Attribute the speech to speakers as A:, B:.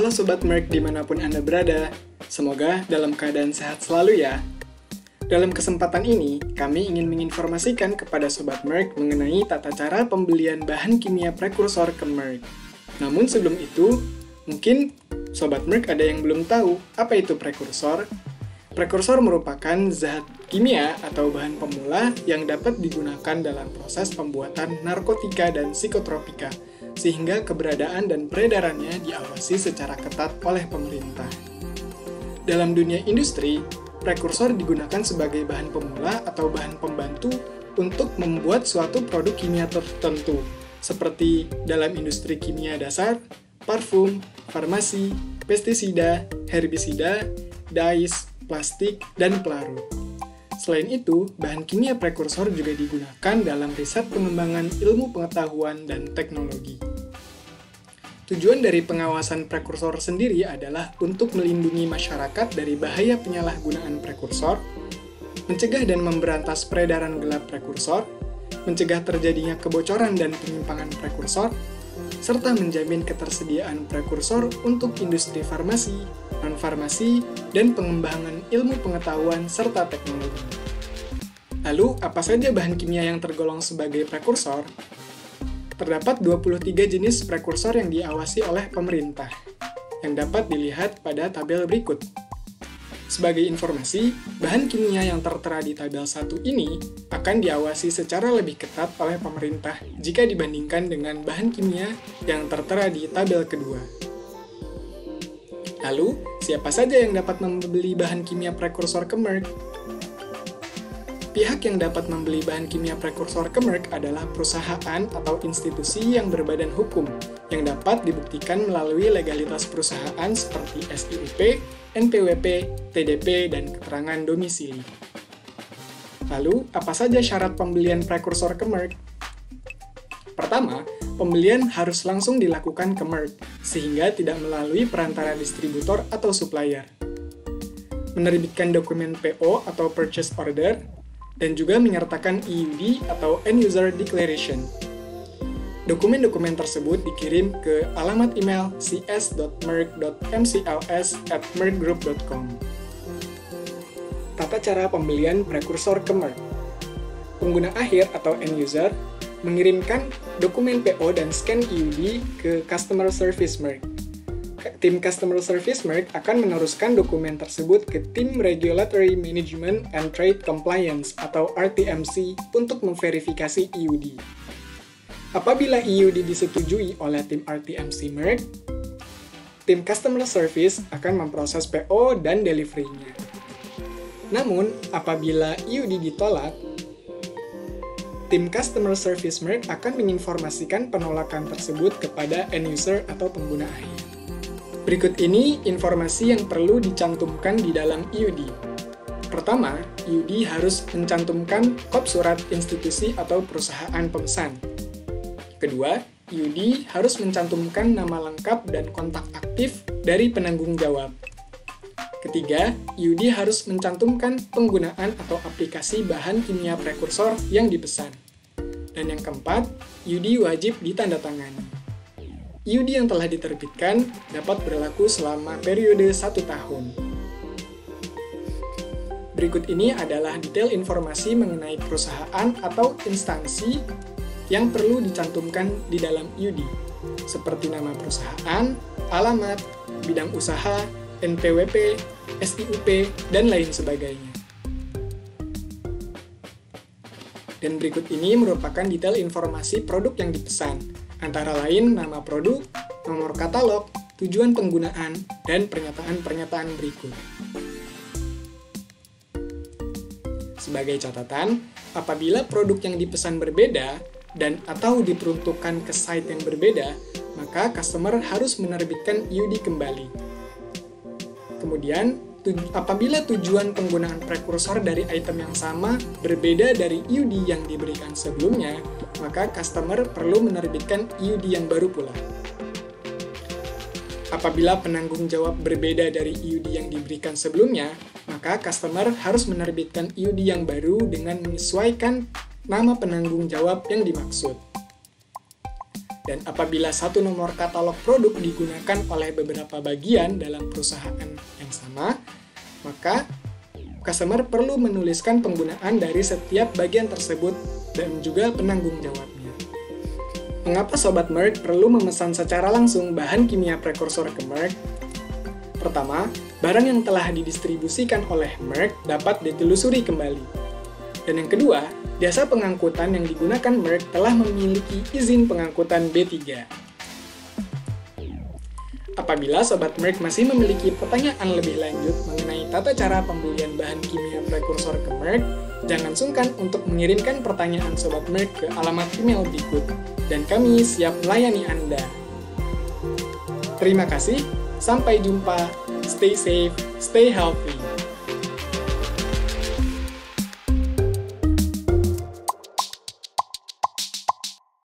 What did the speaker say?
A: Halo Sobat Merk dimanapun Anda berada, semoga dalam keadaan sehat selalu ya. Dalam kesempatan ini, kami ingin menginformasikan kepada Sobat Merk mengenai tata cara pembelian bahan kimia prekursor ke Merk. Namun sebelum itu, mungkin Sobat Merk ada yang belum tahu apa itu prekursor. Prekursor merupakan zat kimia atau bahan pemula yang dapat digunakan dalam proses pembuatan narkotika dan psikotropika, sehingga keberadaan dan peredarannya diawasi secara ketat oleh pemerintah. Dalam dunia industri, prekursor digunakan sebagai bahan pemula atau bahan pembantu untuk membuat suatu produk kimia tertentu, seperti dalam industri kimia dasar, parfum, farmasi, pestisida, herbisida, dyes, plastik, dan pelarut. Selain itu, bahan kimia prekursor juga digunakan dalam riset pengembangan ilmu pengetahuan dan teknologi. Tujuan dari pengawasan prekursor sendiri adalah untuk melindungi masyarakat dari bahaya penyalahgunaan prekursor, mencegah dan memberantas peredaran gelap prekursor, mencegah terjadinya kebocoran dan penyimpangan prekursor, serta menjamin ketersediaan prekursor untuk industri farmasi, non-farmasi, dan pengembangan ilmu pengetahuan serta teknologi. Lalu, apa saja bahan kimia yang tergolong sebagai prekursor? Terdapat 23 jenis prekursor yang diawasi oleh pemerintah, yang dapat dilihat pada tabel berikut. Sebagai informasi, bahan kimia yang tertera di tabel 1 ini akan diawasi secara lebih ketat oleh pemerintah jika dibandingkan dengan bahan kimia yang tertera di tabel kedua. Lalu, siapa saja yang dapat membeli bahan kimia prekursor ke Merk? Pihak yang dapat membeli bahan kimia prekursor ke Merk adalah perusahaan atau institusi yang berbadan hukum, yang dapat dibuktikan melalui legalitas perusahaan seperti SIUP, NPWP, TDP, dan keterangan domisili. Lalu, apa saja syarat pembelian prekursor ke Merk? Pertama, pembelian harus langsung dilakukan ke Merk, sehingga tidak melalui perantara distributor atau supplier. Menerbitkan dokumen PO atau Purchase Order, dan juga menyertakan EUD atau End User Declaration. Dokumen-dokumen tersebut dikirim ke alamat email cs.merk.mcls@merkgroup.com. Tata cara pembelian prekursor ke Merk. Pengguna akhir atau end user mengirimkan dokumen PO dan scan EUD ke Customer Service Merk. Tim Customer Service Merk akan meneruskan dokumen tersebut ke Tim Regulatory Management and Trade Compliance atau RTMC untuk memverifikasi EUD. Apabila EUD disetujui oleh tim RTMC Merk, tim Customer Service akan memproses PO dan delivery-nya. Namun, apabila EUD ditolak, tim Customer Service Merk akan menginformasikan penolakan tersebut kepada end user atau pengguna akhir. Berikut ini informasi yang perlu dicantumkan di dalam EUD. Pertama, EUD harus mencantumkan kop surat institusi atau perusahaan pemesan. Kedua, EUD harus mencantumkan nama lengkap dan kontak aktif dari penanggung jawab. Ketiga, EUD harus mencantumkan penggunaan atau aplikasi bahan kimia prekursor yang dipesan. Dan yang keempat, EUD wajib ditandatangani. EUD yang telah diterbitkan dapat berlaku selama periode 1 tahun. Berikut ini adalah detail informasi mengenai perusahaan atau instansi yang perlu dicantumkan di dalam EUD, seperti nama perusahaan, alamat, bidang usaha, NPWP, SIUP, dan lain sebagainya. Dan berikut ini merupakan detail informasi produk yang dipesan, antara lain nama produk, nomor katalog, tujuan penggunaan, dan pernyataan-pernyataan berikut. Sebagai catatan, apabila produk yang dipesan berbeda dan atau diperuntukkan ke site yang berbeda, maka customer harus menerbitkan EUD kembali. Kemudian, apabila tujuan penggunaan prekursor dari item yang sama berbeda dari EUD yang diberikan sebelumnya, maka customer perlu menerbitkan EUD yang baru pula. Apabila penanggung jawab berbeda dari EUD yang diberikan sebelumnya, maka customer harus menerbitkan EUD yang baru dengan menyesuaikan nama penanggung jawab yang dimaksud. Dan apabila satu nomor katalog produk digunakan oleh beberapa bagian dalam perusahaan yang sama, maka customer perlu menuliskan penggunaan dari setiap bagian tersebut dan juga penanggung jawabnya. Mengapa Sobat Merk perlu memesan secara langsung bahan kimia prekursor ke Merk? Pertama, barang yang telah didistribusikan oleh Merk dapat ditelusuri kembali. Dan yang kedua, jasa pengangkutan yang digunakan Merk telah memiliki izin pengangkutan B3. Apabila Sobat Merk masih memiliki pertanyaan lebih lanjut mengenai tata cara pembelian bahan kimia prekursor ke Merk, jangan sungkan untuk mengirimkan pertanyaan Sobat Merk ke alamat email berikut, dan kami siap melayani Anda. Terima kasih, sampai jumpa, stay safe, stay healthy.